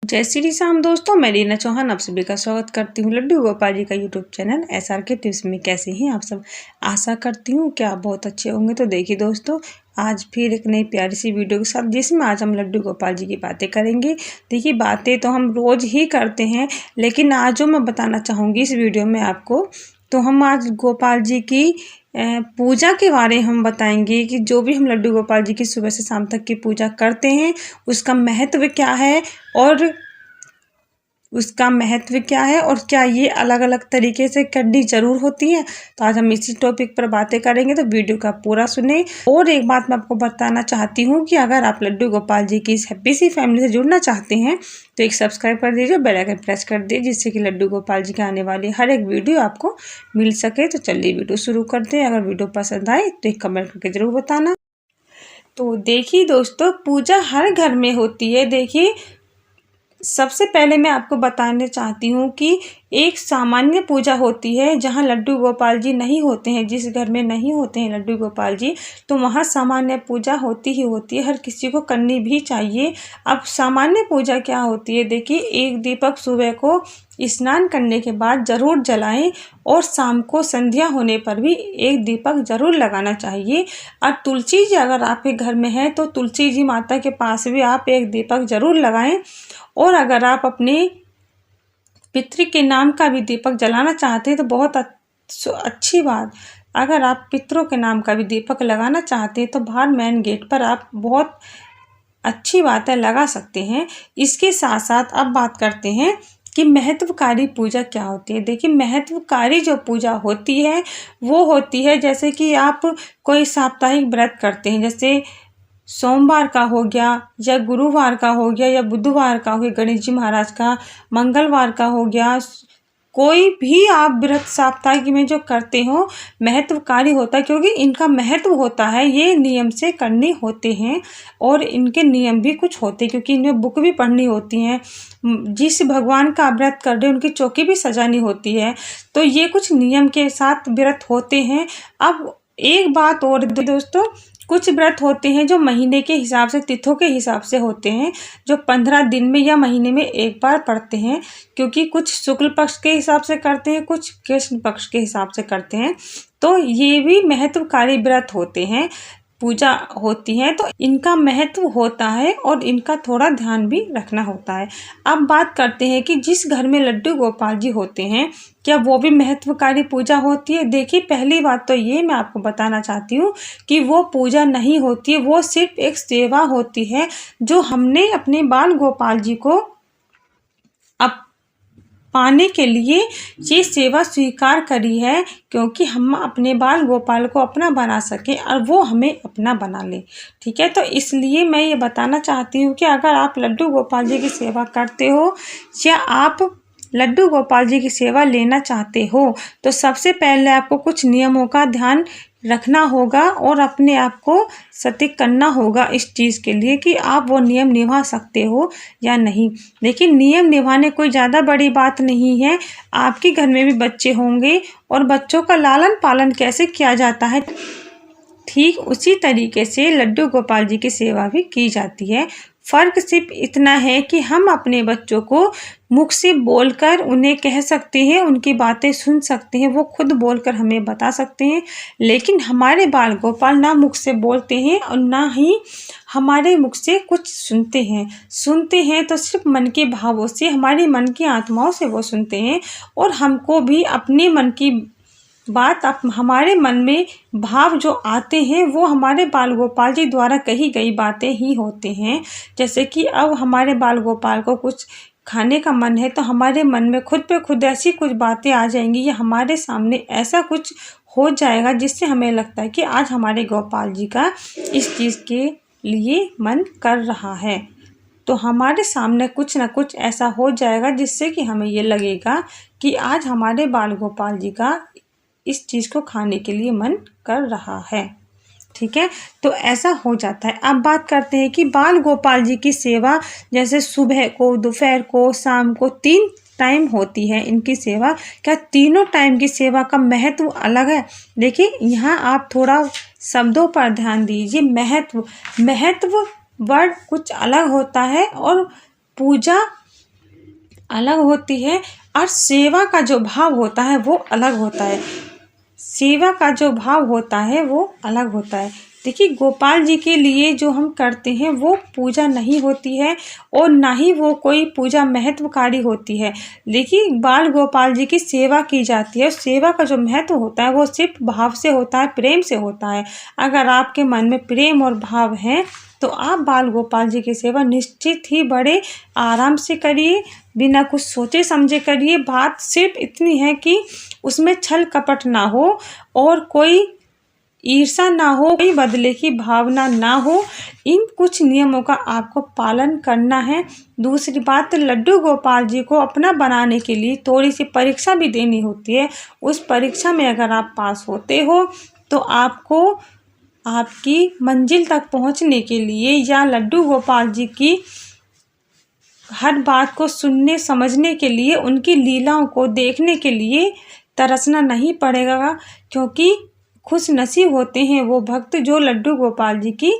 जय श्री राम दोस्तों, मैं रीना चौहान आप सभी का स्वागत करती हूँ लड्डू गोपाल जी का यूट्यूब चैनल SRK टिप्स में। कैसे हैं आप सब? आशा करती हूँ कि आप बहुत अच्छे होंगे। तो देखिए दोस्तों, आज फिर एक नई प्यारी सी वीडियो के साथ, जिसमें आज हम लड्डू गोपाल जी की बातें करेंगे। देखिए, बातें तो हम रोज़ ही करते हैं, लेकिन आज जो मैं बताना चाहूँगी इस वीडियो में आपको, तो हम आज गोपाल जी की पूजा के बारे हम बताएंगे कि जो भी हम लड्डू गोपाल जी की सुबह से शाम तक की पूजा करते हैं उसका महत्व क्या है और क्या ये अलग अलग तरीके से करनी ज़रूर होती है। तो आज हम इसी टॉपिक पर बातें करेंगे, तो वीडियो का पूरा सुने। और एक बात मैं आपको बताना चाहती हूँ कि अगर आप लड्डू गोपाल जी की इस हैप्पी सी फैमिली से जुड़ना चाहते हैं तो एक सब्सक्राइब कर दीजिए, बेल आइकन प्रेस कर दीजिए, जिससे कि लड्डू गोपाल जी के आने वाली हर एक वीडियो आपको मिल सके। तो चलिए वीडियो शुरू करते हैं। अगर वीडियो पसंद आए तो एक कमेंट करके ज़रूर बताना। तो देखिए दोस्तों, पूजा हर घर में होती है। देखिए, सबसे पहले मैं आपको बताना चाहती हूँ कि एक सामान्य पूजा होती है जहाँ लड्डू गोपाल जी नहीं होते हैं। जिस घर में नहीं होते हैं लड्डू गोपाल जी, तो वहाँ सामान्य पूजा होती ही होती है, हर किसी को करनी भी चाहिए। अब सामान्य पूजा क्या होती है? देखिए, एक दीपक सुबह को स्नान करने के बाद ज़रूर जलाएं और शाम को संध्या होने पर भी एक दीपक ज़रूर लगाना चाहिए। और तुलसी जी अगर आपके घर में है तो तुलसी जी माता के पास भी आप एक दीपक ज़रूर लगाएं। और अगर आप अपने पितृ के नाम का भी दीपक जलाना चाहते हैं तो बहुत अच्छी बात। अगर आप पितरों के नाम का भी दीपक लगाना चाहते हैं तो बाहर मेन गेट पर आप बहुत अच्छी बात है, लगा सकते हैं। इसके साथ साथ अब बात करते हैं कि महत्वकारी पूजा क्या होती है। देखिए, महत्वकारी जो पूजा होती है वो होती है, जैसे कि आप कोई साप्ताहिक व्रत करते हैं, जैसे सोमवार का हो गया या गुरुवार का हो गया या बुधवार का हो गया, गणेश जी महाराज का, मंगलवार का हो गया, कोई भी आप व्रत साप्ताहिक में जो करते हो महत्वकारी होता है, क्योंकि इनका महत्व होता है। ये नियम से करने होते हैं और इनके नियम भी कुछ होते हैं, क्योंकि इनमें बुक भी पढ़नी होती हैं। जिस भगवान का व्रत कर रहे हैं उनकी चौकी भी सजानी होती है। तो ये कुछ नियम के साथ व्रत होते हैं। अब एक बात और दोस्तों, कुछ व्रत होते हैं जो महीने के हिसाब से, तिथों के हिसाब से होते हैं, जो 15 दिन में या महीने में एक बार पड़ते हैं, क्योंकि कुछ शुक्ल पक्ष के हिसाब से करते हैं, कुछ कृष्ण पक्ष के हिसाब से करते हैं। तो ये भी महत्वकारी व्रत होते हैं, पूजा होती है, तो इनका महत्व होता है और इनका थोड़ा ध्यान भी रखना होता है। अब बात करते हैं कि जिस घर में लड्डू गोपाल जी होते हैं क्या वो भी महत्वकारी पूजा होती है। देखिए, पहली बात तो ये मैं आपको बताना चाहती हूँ कि वो पूजा नहीं होती है, वो सिर्फ एक सेवा होती है जो हमने अपने बाल गोपाल जी को अब पाने के लिए ये सेवा स्वीकार करी है, क्योंकि हम अपने बाल गोपाल को अपना बना सकें और वो हमें अपना बना ले। ठीक है, तो इसलिए मैं ये बताना चाहती हूँ कि अगर आप लड्डू गोपाल जी की सेवा करते हो या आप लड्डू गोपाल जी की सेवा लेना चाहते हो तो सबसे पहले आपको कुछ नियमों का ध्यान रखना होगा और अपने आप को सटीक करना होगा इस चीज़ के लिए कि आप वो नियम निभा सकते हो या नहीं। लेकिन नियम निभाने कोई ज़्यादा बड़ी बात नहीं है। आपके घर में भी बच्चे होंगे और बच्चों का लालन पालन कैसे किया जाता है, ठीक उसी तरीके से लड्डू गोपाल जी की सेवा भी की जाती है। फ़र्क सिर्फ इतना है कि हम अपने बच्चों को मुख से बोलकर उन्हें कह सकते हैं, उनकी बातें सुन सकते हैं, वो खुद बोलकर हमें बता सकते हैं। लेकिन हमारे बाल गोपाल ना मुख से बोलते हैं और ना ही हमारे मुख से कुछ सुनते हैं तो सिर्फ मन के भावों से, हमारी मन की आत्माओं से वो सुनते हैं। और हमको भी अपने मन की बात, हमारे मन में भाव जो आते हैं वो हमारे बाल गोपाल जी द्वारा कही गई बातें ही होते हैं। जैसे कि अब हमारे बाल गोपाल को कुछ खाने का मन है तो हमारे मन में खुद पे खुद ऐसी कुछ बातें आ जाएंगी या हमारे सामने ऐसा कुछ हो जाएगा जिससे हमें लगता है कि आज हमारे गोपाल जी का इस चीज़ के लिए मन कर रहा है। तो हमारे सामने कुछ ना कुछ ऐसा हो जाएगा जिससे कि हमें ये लगेगा कि आज हमारे बाल गोपाल जी का इस चीज़ को खाने के लिए मन कर रहा है। ठीक है, तो ऐसा हो जाता है। अब बात करते हैं कि बाल गोपाल जी की सेवा जैसे सुबह को, दोपहर को, शाम को 3 टाइम होती है इनकी सेवा। क्या तीनों टाइम की सेवा का महत्व अलग है? देखिए, यहाँ आप थोड़ा शब्दों पर ध्यान दीजिए। महत्व वर्ड कुछ अलग होता है और पूजा अलग होती है और सेवा का जो भाव होता है वो अलग होता है। सेवा का जो भाव होता है वो अलग होता है। देखिए, गोपाल जी के लिए जो हम करते हैं वो पूजा नहीं होती है और ना ही वो कोई पूजा महत्वकारी होती है। लेकिन बाल गोपाल जी की सेवा की जाती है। सेवा का जो महत्व होता है वो सिर्फ भाव से होता है, प्रेम से होता है। अगर आपके मन में प्रेम और भाव है तो आप बाल गोपाल जी की सेवा निश्चित ही बड़े आराम से करिए, बिना कुछ सोचे समझे करिए। बात सिर्फ इतनी है कि उसमें छल कपट ना हो और कोई ईर्ष्या ना हो, कोई बदले की भावना ना हो। इन कुछ नियमों का आपको पालन करना है। दूसरी बात, लड्डू गोपाल जी को अपना बनाने के लिए थोड़ी सी परीक्षा भी देनी होती है। उस परीक्षा में अगर आप पास होते हो तो आपको आपकी मंजिल तक पहुंचने के लिए या लड्डू गोपाल जी की हर बात को सुनने समझने के लिए, उनकी लीलाओं को देखने के लिए तरसना नहीं पड़ेगा, क्योंकि खुश नसीब होते हैं वो भक्त जो लड्डू गोपाल जी की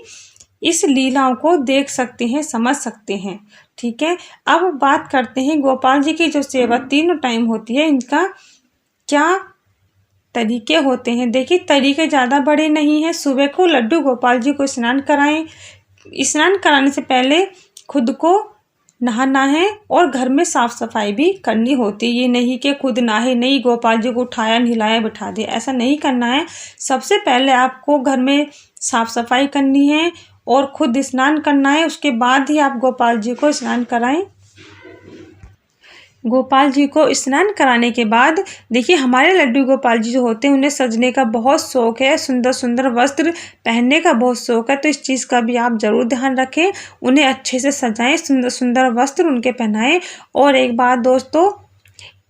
इस लीलाओं को देख सकते हैं, समझ सकते हैं। ठीक है, अब बात करते हैं गोपाल जी की जो सेवा तीनों टाइम होती है, इनका क्या तरीके होते हैं। देखिए, तरीके ज़्यादा बड़े नहीं हैं। सुबह को लड्डू गोपाल जी को स्नान कराएं। स्नान कराने से पहले खुद को नहाना है और घर में साफ सफाई भी करनी होती है। ये नहीं कि खुद नहाए नहीं, गोपाल जी को उठाया नहलाया बिठा दिया, ऐसा नहीं करना है। सबसे पहले आपको घर में साफ सफाई करनी है और खुद स्नान करना है। उसके बाद ही आप गोपाल जी को स्नान कराएं। गोपाल जी को स्नान कराने के बाद देखिए, हमारे लड्डू गोपाल जी जो होते हैं उन्हें सजने का बहुत शौक है, सुंदर सुंदर वस्त्र पहनने का बहुत शौक है। तो इस चीज़ का भी आप ज़रूर ध्यान रखें, उन्हें अच्छे से सजाएं, सुंदर सुंदर वस्त्र उनके पहनाएं। और एक बात दोस्तों,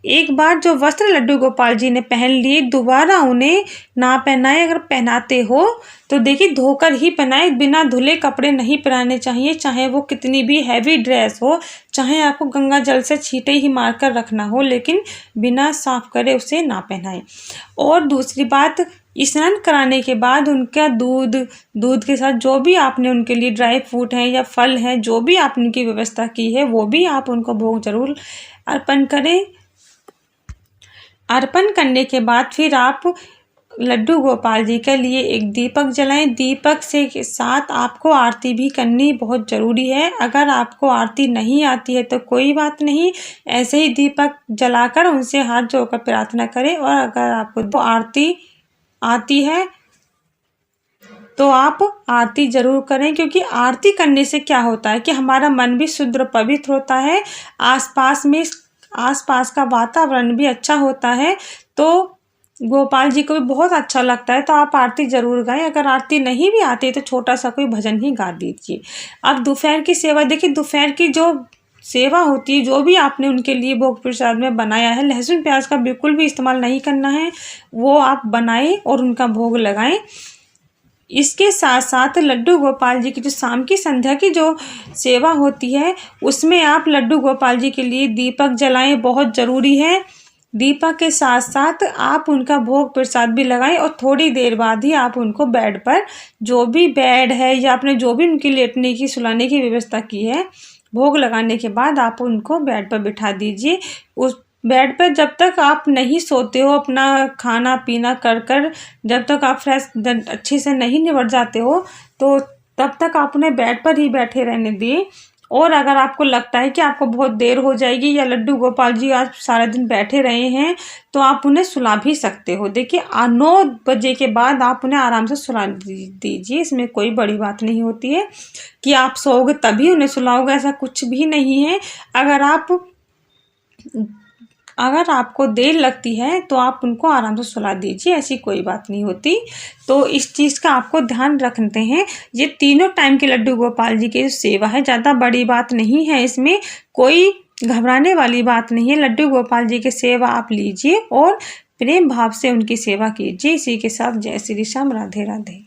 एक बार जो वस्त्र लड्डू गोपाल जी ने पहन लिए दोबारा उन्हें ना पहनाएं। अगर पहनाते हो तो देखिए धोकर ही पहनाएं, बिना धुले कपड़े नहीं पहनाने चाहिए। चाहे वो कितनी भी हैवी ड्रेस हो, चाहे आपको गंगा जल से छींटे ही मारकर रखना हो, लेकिन बिना साफ करे उसे ना पहनाएं। और दूसरी बात, स्नान कराने के बाद उनका दूध के साथ जो भी आपने उनके लिए ड्राई फ्रूट हैं या फल हैं, जो भी आपने उनकी व्यवस्था की है वो भी आप उनको भोग जरूर अर्पण करें। अर्पण करने के बाद फिर आप लड्डू गोपाल जी के लिए एक दीपक जलाएं। दीपक से साथ आपको आरती भी करनी बहुत ज़रूरी है। अगर आपको आरती नहीं आती है तो कोई बात नहीं, ऐसे ही दीपक जलाकर उनसे हाथ जोड़कर प्रार्थना करें। और अगर आपको तो आरती आती है तो आप आरती ज़रूर करें, क्योंकि आरती करने से क्या होता है कि हमारा मन भी शुद्ध और पवित्र होता है, आसपास का वातावरण भी अच्छा होता है, तो गोपाल जी को भी बहुत अच्छा लगता है। तो आप आरती ज़रूर गाएं। अगर आरती नहीं भी आती तो छोटा सा कोई भजन ही गा दीजिए। अब दोपहर की सेवा देखिए, दोपहर की जो सेवा होती है, जो भी आपने उनके लिए भोग प्रसाद में बनाया है, लहसुन प्याज का बिल्कुल भी इस्तेमाल नहीं करना है। वो आप बनाएं और उनका भोग लगाएं। इसके साथ साथ लड्डू गोपाल जी की जो शाम की संध्या की जो सेवा होती है, उसमें आप लड्डू गोपाल जी के लिए दीपक जलाएं, बहुत ज़रूरी है। दीपक के साथ साथ आप उनका भोग प्रसाद भी लगाएं और थोड़ी देर बाद ही आप उनको बेड पर, जो भी बेड है या आपने जो भी उनकी लेटने की सुलाने की व्यवस्था की है, भोग लगाने के बाद आप उनको बेड पर बिठा दीजिए। उस बेड पर जब तक आप नहीं सोते हो, अपना खाना पीना कर जब तक आप फ्रेश अच्छे से नहीं निपट जाते हो, तो तब तक आप उन्हें बेड पर ही बैठे रहने दिए। और अगर आपको लगता है कि आपको बहुत देर हो जाएगी या लड्डू गोपाल जी आज सारा दिन बैठे रहे हैं, तो आप उन्हें सुला भी सकते हो। देखिए 9 बजे के बाद आप उन्हें आराम से सुला दीजिए। इसमें कोई बड़ी बात नहीं होती है कि आप सोओगे तभी उन्हें सुलाओगे, ऐसा कुछ भी नहीं है। अगर आपको देर लगती है तो आप उनको आराम से सुला दीजिए, ऐसी कोई बात नहीं होती। तो इस चीज़ का आपको ध्यान रखते हैं। ये तीनों टाइम के लड्डू गोपाल जी की जो सेवा है, ज़्यादा बड़ी बात नहीं है, इसमें कोई घबराने वाली बात नहीं है। लड्डू गोपाल जी की सेवा आप लीजिए और प्रेम भाव से उनकी सेवा कीजिए। इसी के साथ जय श्री श्याम, राधे राधे।